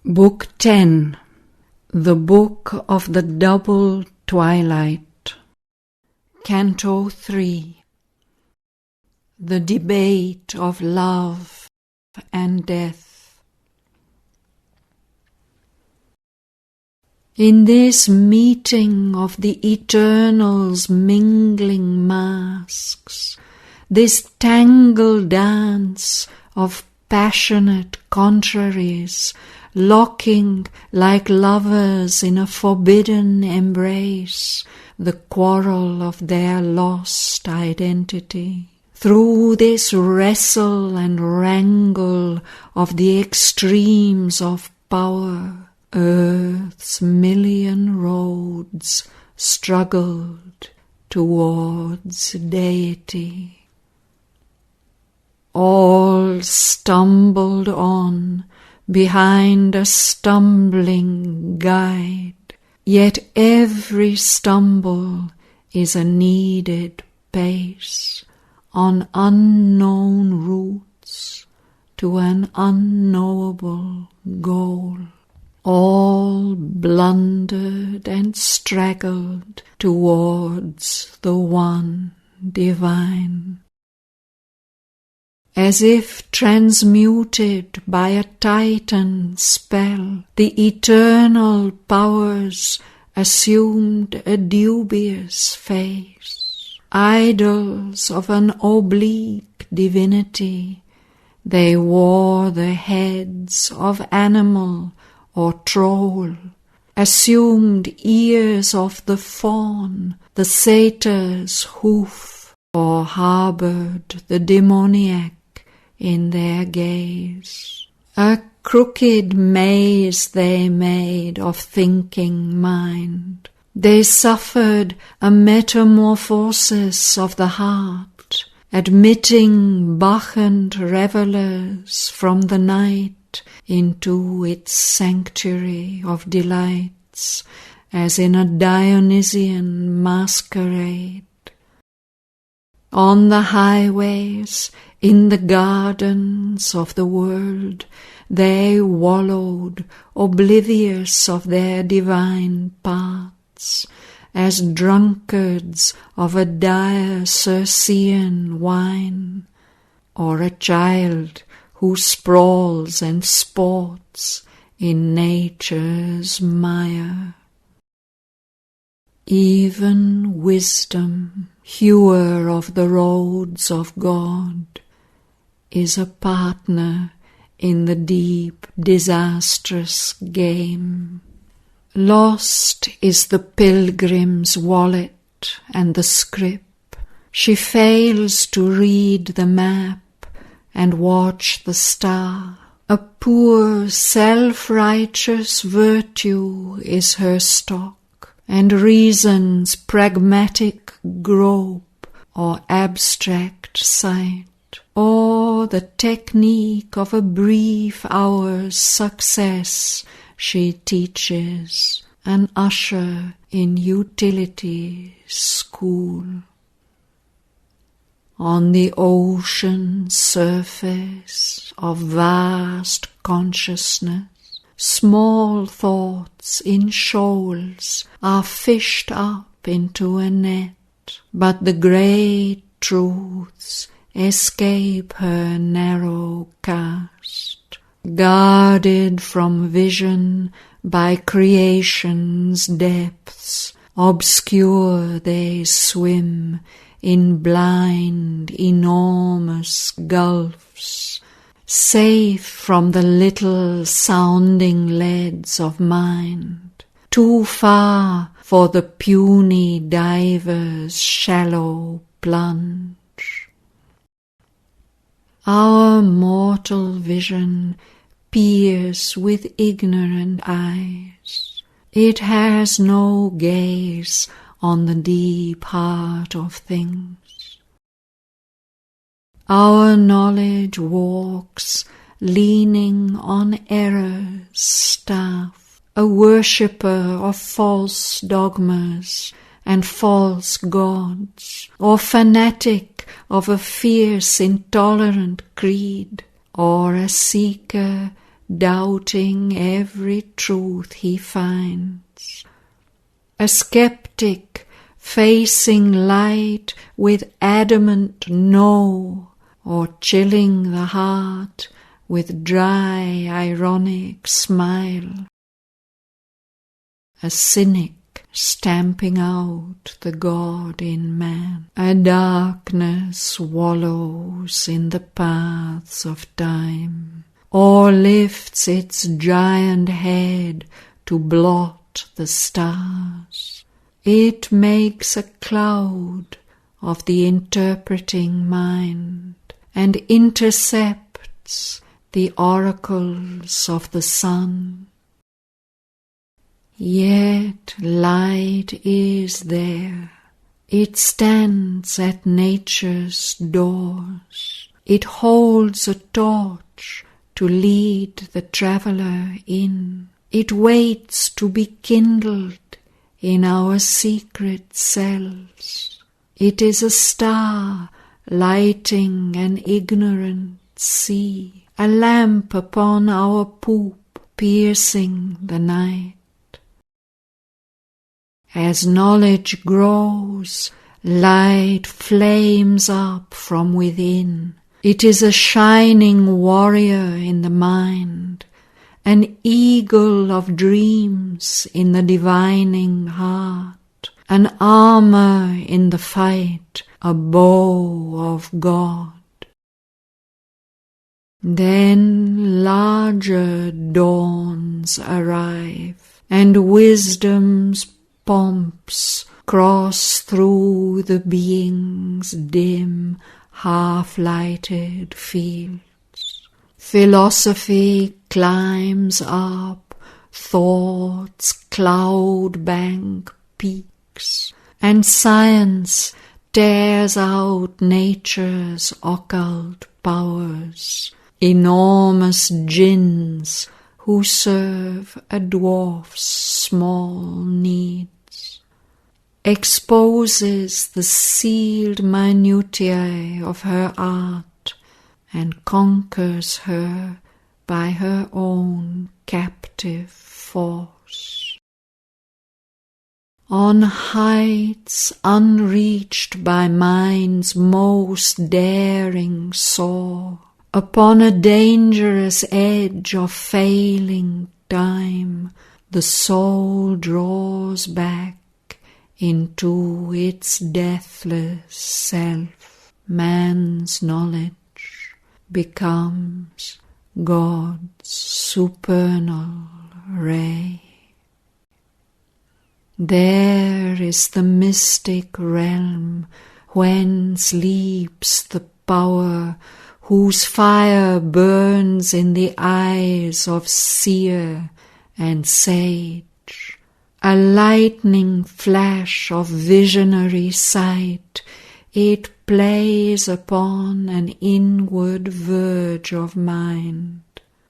Book 10. The Book of the Double Twilight. Canto 3. The Debate of Love and Death. In this meeting of the Eternal's mingling masks, this tangled dance of passionate contraries, locking like lovers in a forbidden embrace, the quarrel of their lost identity. Through this wrestle and wrangle of the extremes of power, Earth's million roads struggled towards deity. All stumbled on behind a stumbling guide, yet every stumble is a needed pace on unknown routes to an unknowable goal. All blundered and straggled towards the one divine. As if transmuted by a Titan spell, the eternal powers assumed a dubious face. Idols of an oblique divinity, they wore the heads of animal or troll, assumed ears of the fawn, the satyr's hoof, or harboured the demoniac in their gaze. A crooked maze they made of thinking mind. They suffered a metamorphosis of the heart, admitting bacchant revellers from the night into its sanctuary of delights, as in a Dionysian masquerade. On the highways, in the gardens of the world, they wallowed, oblivious of their divine parts, as drunkards of a dire Circean wine, or a child who sprawls and sports in nature's mire. Even wisdom, hewer of the roads of God, is a partner in the deep, disastrous game. Lost is the pilgrim's wallet and the scrip. She fails to read the map and watch the star. A poor, self-righteous virtue is her stock, and reason's pragmatic grope or abstract sight, or the technique of a brief hour's success she teaches, an usher in utility's school. On the ocean surface of vast consciousness, small thoughts in shoals are fished up into a net, but the great truths escape her narrow cast. Guarded from vision by creation's depths, obscure they swim in blind, enormous gulfs, safe from the little sounding leads of mind, too far for the puny diver's shallow plunge. Our mortal vision peers with ignorant eyes. It has no gaze on the deep heart of things. Our knowledge walks leaning on error's staff, a worshipper of false dogmas and false gods, or fanatic of a fierce, intolerant creed, or a seeker doubting every truth he finds. A skeptic facing light with adamant no, or chilling the heart with dry, ironic smile. A cynic stamping out the God in man. A darkness wallows in the paths of time, or lifts its giant head to blot the stars. It makes a cloud of the interpreting mind, and intercepts the oracles of the sun. Yet light is there. It stands at nature's doors. It holds a torch to lead the traveller in. It waits to be kindled in our secret cells. It is a star lighting an ignorant sea, a lamp upon our poop piercing the night. As knowledge grows, light flames up from within. It is a shining warrior in the mind, an eagle of dreams in the divining heart, an armor in the fight, a bow of God. Then larger dawns arrive, and wisdom's pomps cross through the being's dim, half-lighted fields. Philosophy climbs up thought's cloud-bank peaks, and science tears out nature's occult powers, enormous jinns who serve a dwarf's small needs, exposes the sealed minutiae of her art, and conquers her by her own captive force. On heights unreached by mind's most daring soar, upon a dangerous edge of failing time, the soul draws back into its deathless self. Man's knowledge becomes God's supernal ray. There is the mystic realm whence leaps the power whose fire burns in the eyes of seer and sage, a lightning flash of visionary sight. It plays upon an inward verge of mind.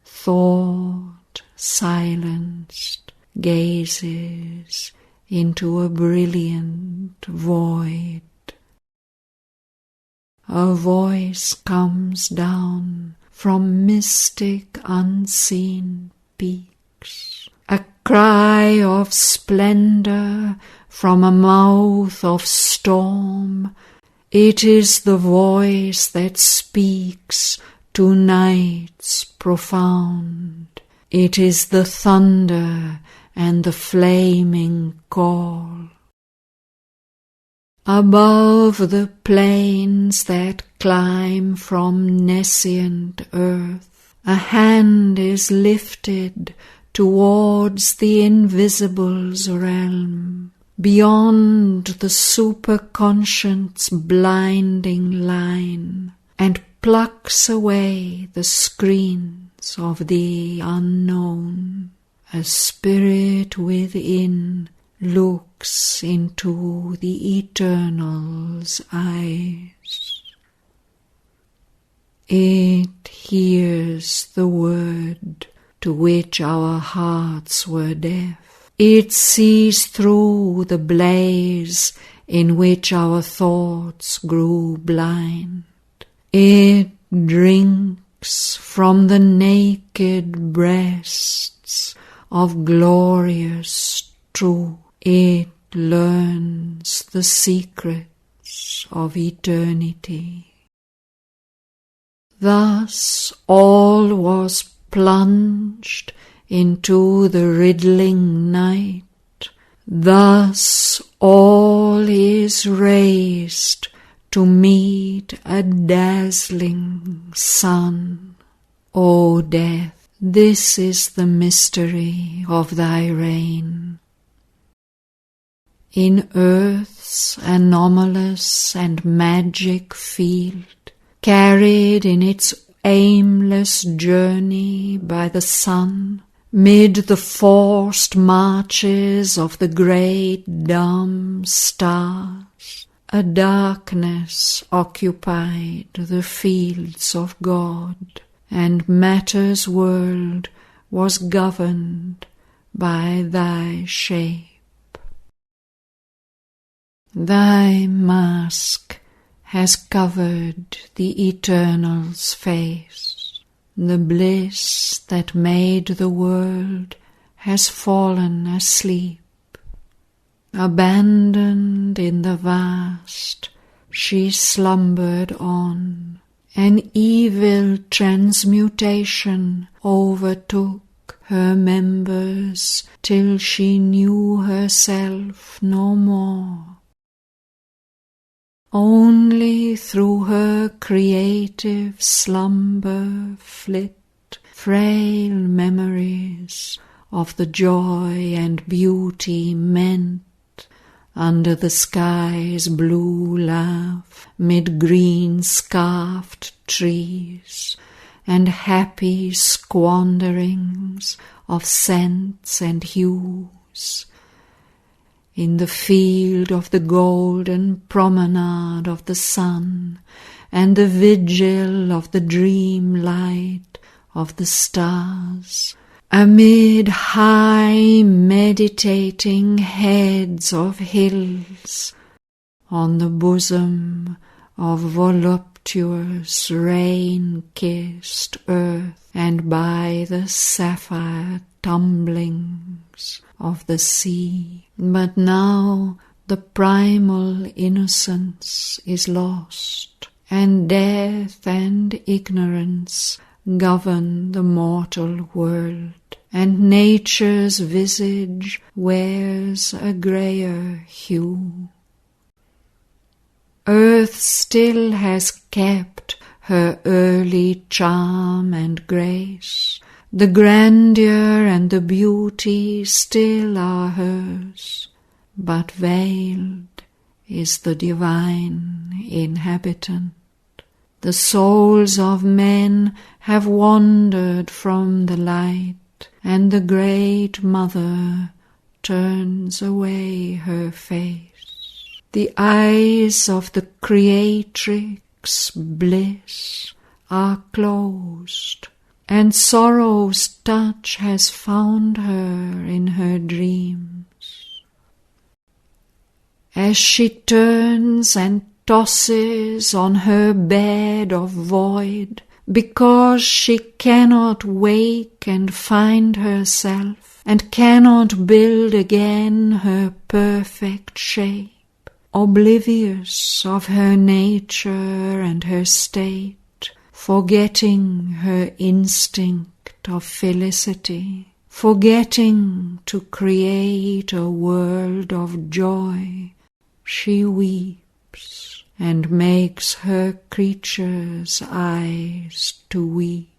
Thought, silenced, gazes into a brilliant void. A voice comes down from mystic unseen peaks, a cry of splendor from a mouth of storm. It is the voice that speaks to nights profound. It is the thunder and the flaming call. Above the plains that climb from nescient earth, a hand is lifted towards the invisible's realm, beyond the superconscient's blinding line, and plucks away the screens of the unknown. A spirit within looks into the Eternal's eyes. It hears the word to which our hearts were deaf. It sees through the blaze in which our thoughts grew blind. It drinks drinks from the naked breasts of glorious truth. It learns the secrets of eternity. Thus all was plunged into the riddling night. Thus all is raised to meet a dazzling sun. O death, this is the mystery of thy reign. In earth's anomalous and magic field, carried in its aimless journey by the sun, mid the forced marches of the great dumb stars, a darkness occupied the fields of God, and matter's world was governed by thy shape. Thy mask has covered the Eternal's face. The bliss that made the world has fallen asleep. Abandoned in the vast, she slumbered on. An evil transmutation overtook her members till she knew herself no more. Only through her creative slumber flit frail memories of the joy and beauty meant under the sky's blue laugh, mid green scarfed trees, and happy squanderings of scents and hues. In the field of the golden promenade of the sun, and the vigil of the dream light of the stars, amid high meditating heads of hills, on the bosom of voluptuous rain-kissed earth, and by the sapphire tumblings of the sea. But now the primal innocence is lost, and death and ignorance govern the mortal world, and nature's visage wears a greyer hue. Earth still has kept her early charm and grace. The grandeur and the beauty still are hers, but veiled is the divine inhabitant. The souls of men have wandered from the light, and the great Mother turns away her face. The eyes of the Creatrix bliss are closed, and sorrow's touch has found her in her dreams. As she turns and tosses on her bed of void, because she cannot wake and find herself, and cannot build again her perfect shape, oblivious of her nature and her state, forgetting her instinct of felicity, forgetting to create a world of joy, she weeps and makes her creatures' eyes to weep,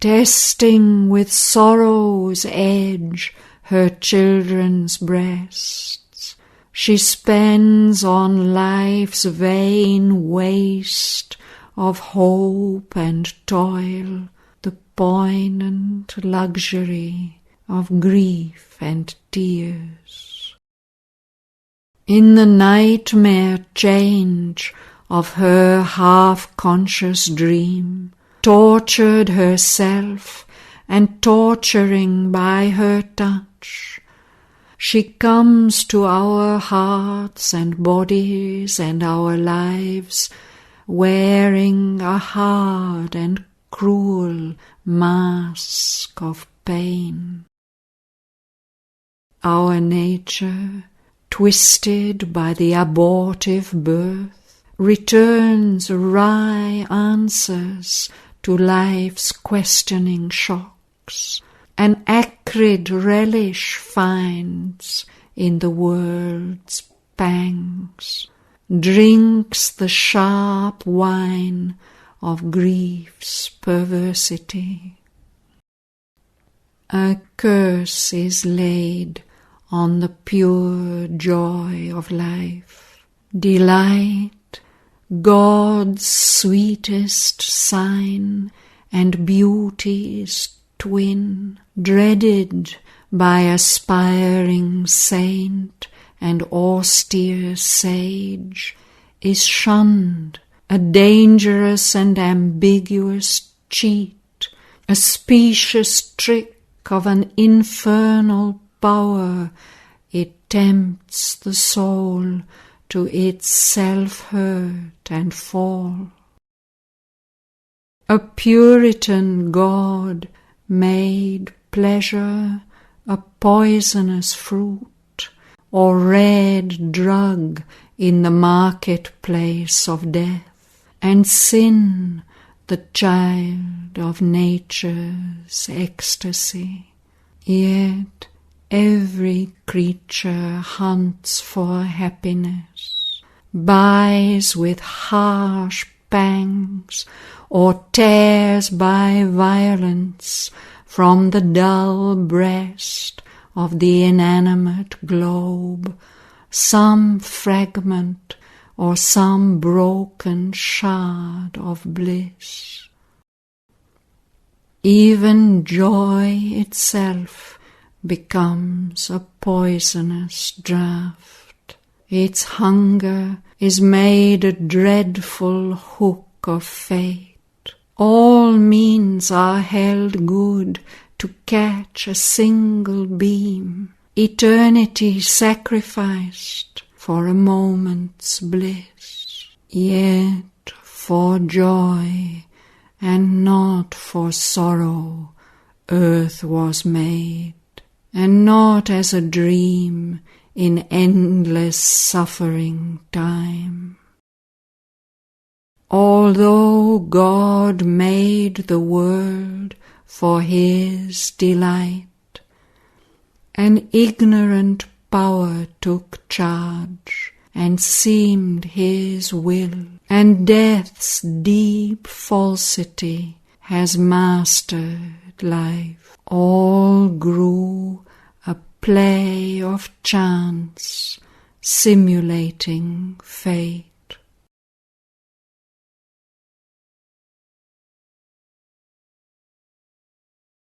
testing with sorrow's edge her children's breasts. She spends on life's vain waste of hope and toil the poignant luxury of grief and tears. In the nightmare change of her half-conscious dream, tortured herself and torturing by her touch, she comes to our hearts and bodies and our lives, wearing a hard and cruel mask of pain. Our nature, twisted by the abortive birth, returns wry answers to life's questioning shocks. An acrid relish finds in the world's pangs, drinks the sharp wine of grief's perversity. A curse is laid on the pure joy of life. Delight, God's sweetest sign, and beauty's twin, dreaded by aspiring saint and austere sage, is shunned, a dangerous and ambiguous cheat, a specious trick of an infernal power. It tempts the soul to its self-hurt and fall. A Puritan God made pleasure a poisonous fruit, or red drug in the marketplace of death, and sin the child of nature's ecstasy. Yet every creature hunts for happiness, buys with harsh pangs, or tears by violence from the dull breast of the inanimate globe some fragment or some broken shard of bliss. Even joy itself becomes a poisonous draught. Its hunger is made a dreadful hook of fate. All means are held good to catch a single beam, eternity sacrificed for a moment's bliss. Yet for joy and not for sorrow earth was made, and not as a dream in endless suffering time. Although God made the world for his delight, an ignorant power took charge and seemed his will, and death's deep falsity has mastered life. All grew a play of chance, simulating fate.